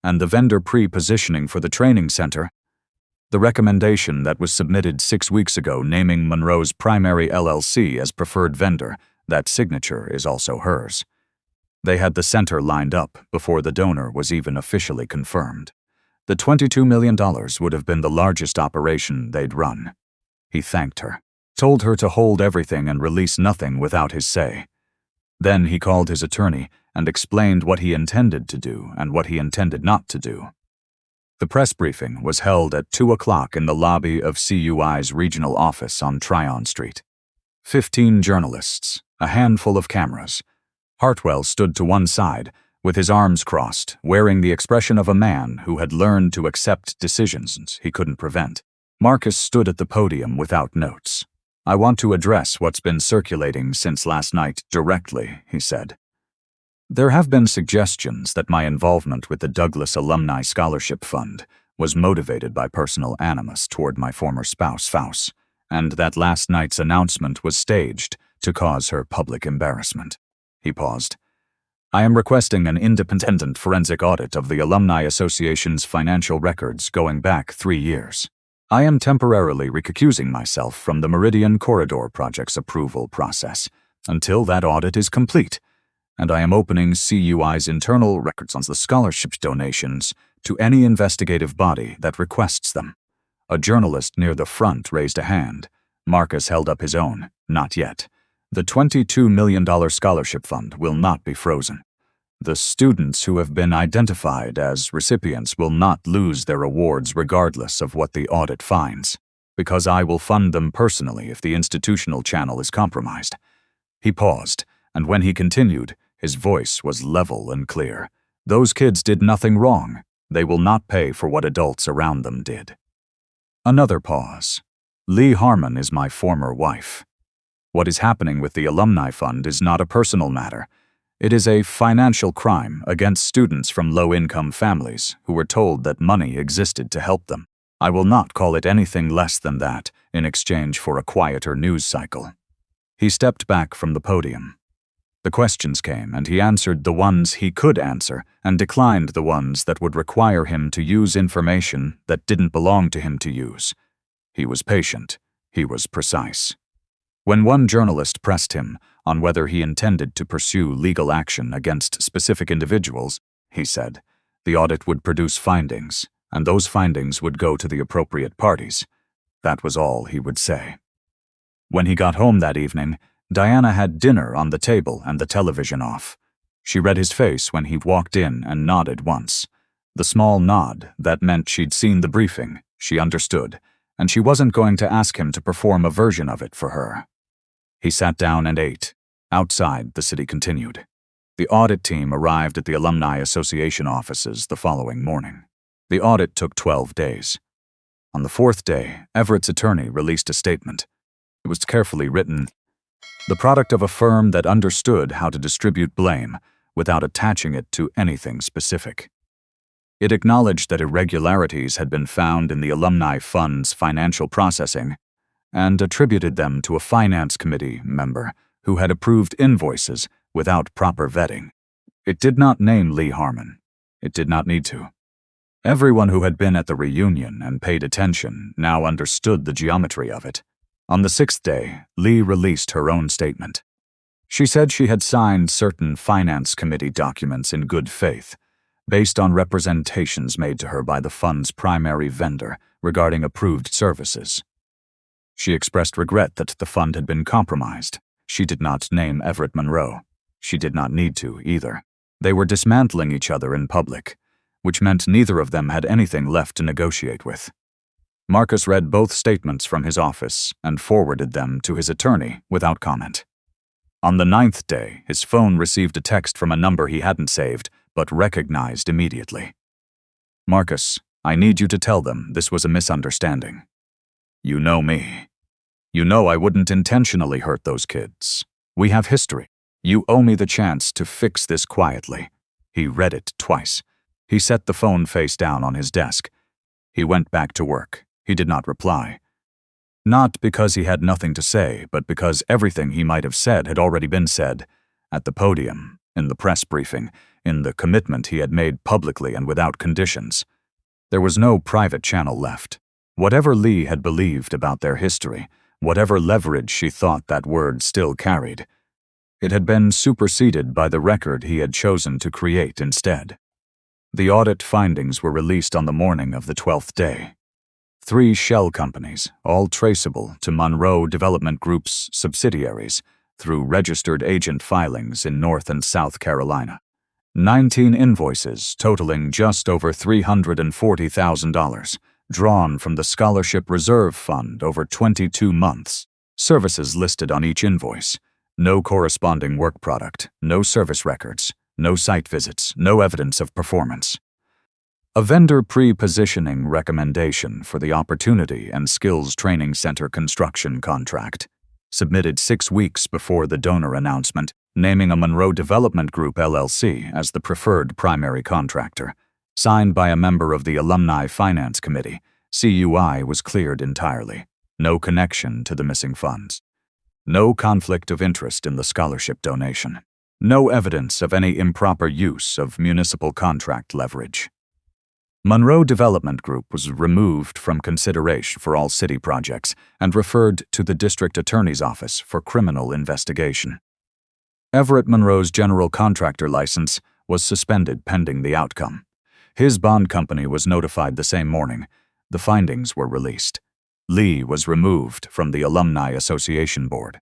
And the vendor pre-positioning for the training center, the recommendation that was submitted 6 weeks ago naming Monroe's primary LLC as preferred vendor, that signature is also hers. They had the center lined up before the donor was even officially confirmed. The $22 million would have been the largest operation they'd run. He thanked her, told her to hold everything and release nothing without his say. Then he called his attorney and explained what he intended to do and what he intended not to do. The press briefing was held at 2 o'clock in the lobby of CUI's regional office on Tryon Street. 15 journalists, a handful of cameras. Hartwell stood to one side, with his arms crossed, wearing the expression of a man who had learned to accept decisions he couldn't prevent. Marcus stood at the podium without notes. "I want to address what's been circulating since last night directly," he said. "There have been suggestions that my involvement with the Douglas Alumni Scholarship Fund was motivated by personal animus toward my former spouse, Faust, and that last night's announcement was staged to cause her public embarrassment." He paused. "I am requesting an independent forensic audit of the Alumni Association's financial records going back 3 years. I am temporarily recusing myself from the Meridian Corridor Project's approval process until that audit is complete, and I am opening CUI's internal records on the scholarship donations to any investigative body that requests them. A journalist near the front raised a hand. Marcus held up his own. Not yet. The $22 million scholarship fund will not be frozen. The students who have been identified as recipients will not lose their awards regardless of what the audit finds, because I will fund them personally if the institutional channel is compromised. He paused, and when he continued, his voice was level and clear. Those kids did nothing wrong. They will not pay for what adults around them did. Another pause. Leigh Harmon is my former wife. What is happening with the Alumni Fund is not a personal matter. It is a financial crime against students from low-income families who were told that money existed to help them. I will not call it anything less than that in exchange for a quieter news cycle. He stepped back from the podium. The questions came, and he answered the ones he could answer and declined the ones that would require him to use information that didn't belong to him to use. He was patient. He was precise. When one journalist pressed him on whether he intended to pursue legal action against specific individuals, he said, the audit would produce findings, and those findings would go to the appropriate parties. That was all he would say. When he got home that evening, Diana had dinner on the table and the television off. She read his face when he walked in and nodded once. The small nod that meant she'd seen the briefing, she understood, and she wasn't going to ask him to perform a version of it for her. He sat down and ate. Outside, the city continued. The audit team arrived at the Alumni Association offices the following morning. The audit took 12 days. On the 4th day, Everett's attorney released a statement. It was carefully written, the product of a firm that understood how to distribute blame without attaching it to anything specific. It acknowledged that irregularities had been found in the Alumni Fund's financial processing and attributed them to a finance committee member who had approved invoices without proper vetting. It did not name Leigh Harmon. It did not need to. Everyone who had been at the reunion and paid attention now understood the geometry of it. On the 6th day, Leigh released her own statement. She said she had signed certain finance committee documents in good faith, based on representations made to her by the fund's primary vendor regarding approved services. She expressed regret that the fund had been compromised. She did not name Everett Monroe. She did not need to, either. They were dismantling each other in public, which meant neither of them had anything left to negotiate with. Marcus read both statements from his office and forwarded them to his attorney without comment. On the 9th day, his phone received a text from a number he hadn't saved, but recognized immediately. Marcus, I need you to tell them this was a misunderstanding. You know me. You know I wouldn't intentionally hurt those kids. We have history. You owe me the chance to fix this quietly. He read it twice. He set the phone face down on his desk. He went back to work. He did not reply. Not because he had nothing to say, but because everything he might have said had already been said. At the podium, in the press briefing, in the commitment he had made publicly and without conditions. There was no private channel left. Whatever Leigh had believed about their history, whatever leverage she thought that word still carried, it had been superseded by the record he had chosen to create instead. The audit findings were released on the morning of the 12th day. 3 shell companies, all traceable to Monroe Development Group's subsidiaries through registered agent filings in North and South Carolina. 19 invoices totaling just over $340,000, drawn from the Scholarship Reserve Fund over 22 months. Services listed on each invoice. No corresponding work product, no service records, no site visits, no evidence of performance. A vendor pre-positioning recommendation for the Opportunity and Skills Training Center construction contract, submitted 6 weeks before the donor announcement, naming a Monroe Development Group LLC as the preferred primary contractor. Signed by a member of the Alumni Finance Committee, CUI was cleared entirely. No connection to the missing funds. No conflict of interest in the scholarship donation. No evidence of any improper use of municipal contract leverage. Monroe Development Group was removed from consideration for all city projects and referred to the district attorney's office for criminal investigation. Everett Monroe's general contractor license was suspended pending the outcome. His bond company was notified the same morning. The findings were released. Leigh was removed from the Alumni Association Board.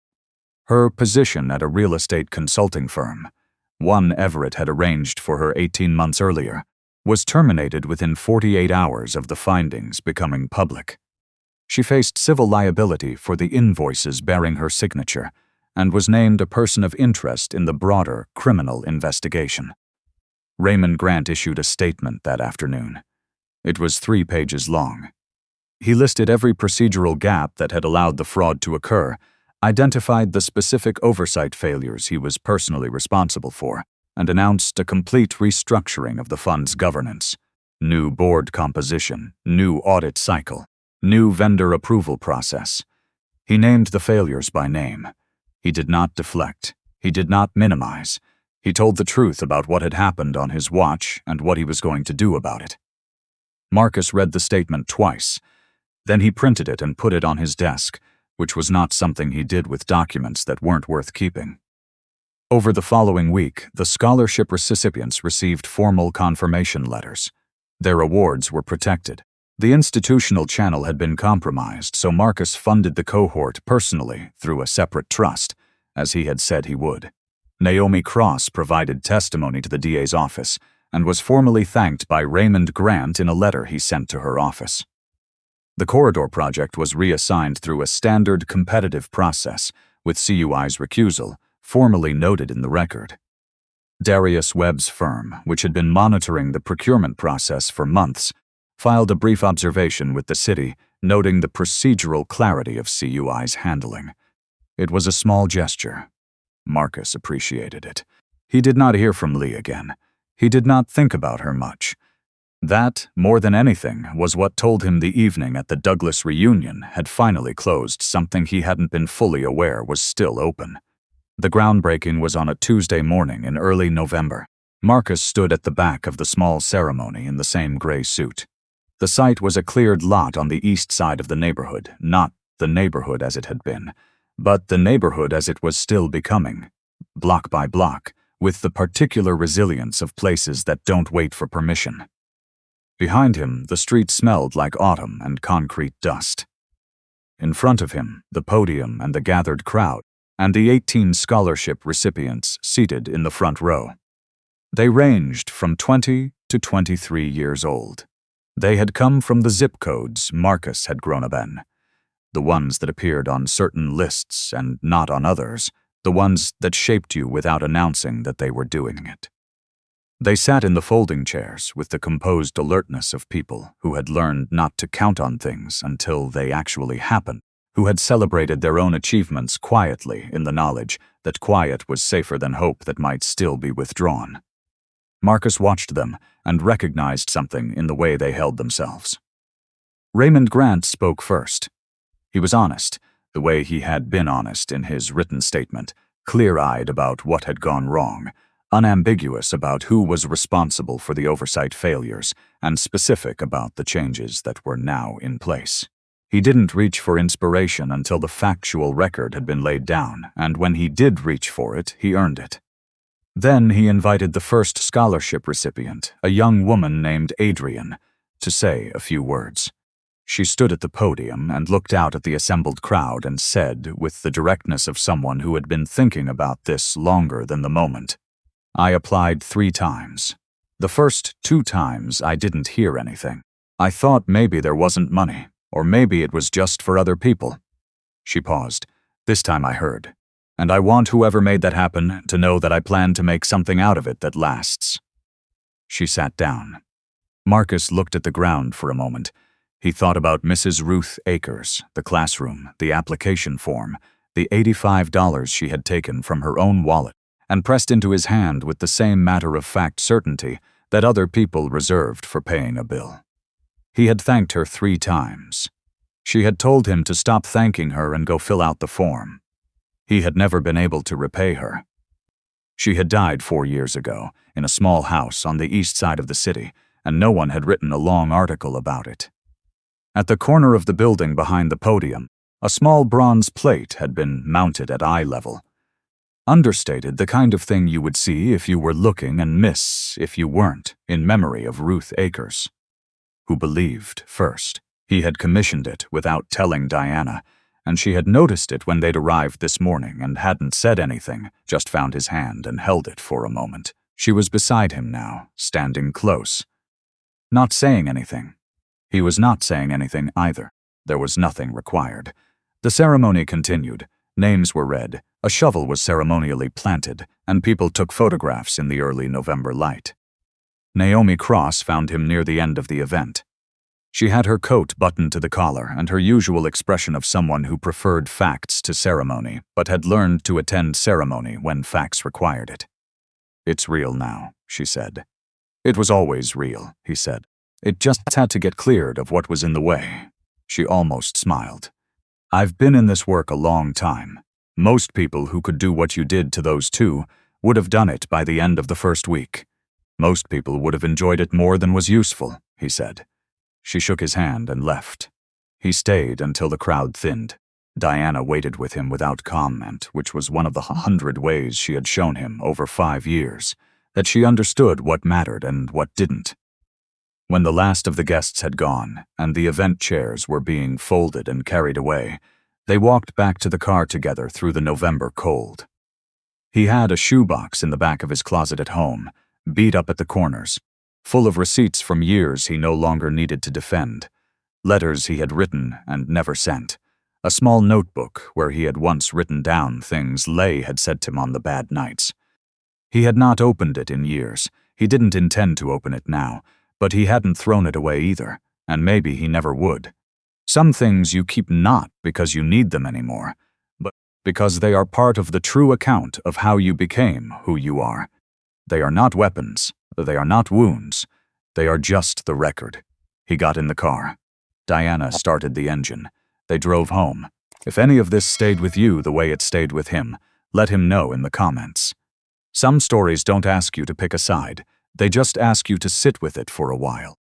Her position at a real estate consulting firm, one Everett had arranged for her 18 months earlier, was terminated within 48 hours of the findings becoming public. She faced civil liability for the invoices bearing her signature and was named a person of interest in the broader criminal investigation. Raymond Grant issued a statement that afternoon. It was 3 pages long. He listed every procedural gap that had allowed the fraud to occur, identified the specific oversight failures he was personally responsible for, and announced a complete restructuring of the fund's governance. New board composition, new audit cycle, new vendor approval process. He named the failures by name. He did not deflect. He did not minimize. He told the truth about what had happened on his watch and what he was going to do about it. Marcus read the statement twice. Then he printed it and put it on his desk, which was not something he did with documents that weren't worth keeping. Over the following week, the scholarship recipients received formal confirmation letters. Their awards were protected. The institutional channel had been compromised, so Marcus funded the cohort personally through a separate trust, as he had said he would. Naomi Cross provided testimony to the DA's office and was formally thanked by Raymond Grant in a letter he sent to her office. The corridor project was reassigned through a standard competitive process, with CUI's recusal formally noted in the record. Darius Webb's firm, which had been monitoring the procurement process for months, filed a brief observation with the city, noting the procedural clarity of CUI's handling. It was a small gesture. Marcus appreciated it. He did not hear from Leigh again. He did not think about her much. That, more than anything, was what told him the evening at the Douglas reunion had finally closed something he hadn't been fully aware was still open. The groundbreaking was on a Tuesday morning in early November. Marcus stood at the back of the small ceremony in the same gray suit. The site was a cleared lot on the east side of the neighborhood, not the neighborhood as it had been, but the neighborhood as it was still becoming, block by block, with the particular resilience of places that don't wait for permission. Behind him, the street smelled like autumn and concrete dust. In front of him, the podium and the gathered crowd, and the 18 scholarship recipients seated in the front row. They ranged from 20 to 23 years old. They had come from the zip codes Marcus had grown up in, the ones that appeared on certain lists and not on others, the ones that shaped you without announcing that they were doing it. They sat in the folding chairs with the composed alertness of people who had learned not to count on things until they actually happened, who had celebrated their own achievements quietly in the knowledge that quiet was safer than hope that might still be withdrawn. Marcus watched them and recognized something in the way they held themselves. Raymond Grant spoke first. He was honest, the way he had been honest in his written statement, clear-eyed about what had gone wrong, unambiguous about who was responsible for the oversight failures, and specific about the changes that were now in place. He didn't reach for inspiration until the factual record had been laid down, and when he did reach for it, he earned it. Then he invited the first scholarship recipient, a young woman named Adrian, to say a few words. She stood at the podium and looked out at the assembled crowd and said, with the directness of someone who had been thinking about this longer than the moment, "I applied 3 times. The first 2 times I didn't hear anything. I thought maybe there wasn't money, or maybe it was just for other people." She paused. "This time I heard. And I want whoever made that happen to know that I plan to make something out of it that lasts." She sat down. Marcus looked at the ground for a moment. He thought about Mrs. Ruth Akers, the classroom, the application form, the $85 she had taken from her own wallet and pressed into his hand with the same matter-of-fact certainty that other people reserved for paying a bill. He had thanked her 3 times. She had told him to stop thanking her and go fill out the form. He had never been able to repay her. She had died 4 years ago in a small house on the east side of the city, and no one had written a long article about it. At the corner of the building behind the podium, a small bronze plate had been mounted at eye level. Understated, the kind of thing you would see if you were looking and miss if you weren't, in memory of Ruth Akers, who believed first. He had commissioned it without telling Diana, and she had noticed it when they'd arrived this morning and hadn't said anything, just found his hand and held it for a moment. She was beside him now, standing close. Not saying anything. He was not saying anything either. There was nothing required. The ceremony continued. Names were read, a shovel was ceremonially planted, and people took photographs in the early November light. Naomi Cross found him near the end of the event. She had her coat buttoned to the collar and her usual expression of someone who preferred facts to ceremony, but had learned to attend ceremony when facts required it. "It's real now," she said. "It was always real," he said. "It just had to get cleared of what was in the way." She almost smiled. "I've been in this work a long time. Most people who could do what you did to those two would have done it by the end of the first week. Most people would have enjoyed it more than was useful," he said. She shook his hand and left. He stayed until the crowd thinned. Diana waited with him without comment, which was one of the 100 ways she had shown him over 5 years, that she understood what mattered and what didn't. When the last of the guests had gone, and the event chairs were being folded and carried away, they walked back to the car together through the November cold. He had a shoebox in the back of his closet at home, beat up at the corners, full of receipts from years he no longer needed to defend, letters he had written and never sent, a small notebook where he had once written down things Leigh had said to him on the bad nights. He had not opened it in years. He didn't intend to open it now, but he hadn't thrown it away either, and maybe he never would. Some things you keep not because you need them anymore, but because they are part of the true account of how you became who you are. They are not weapons, they are not wounds, they are just the record. He got in the car. Diana started the engine. They drove home. If any of this stayed with you the way it stayed with him, let him know in the comments. Some stories don't ask you to pick a side, they just ask you to sit with it for a while.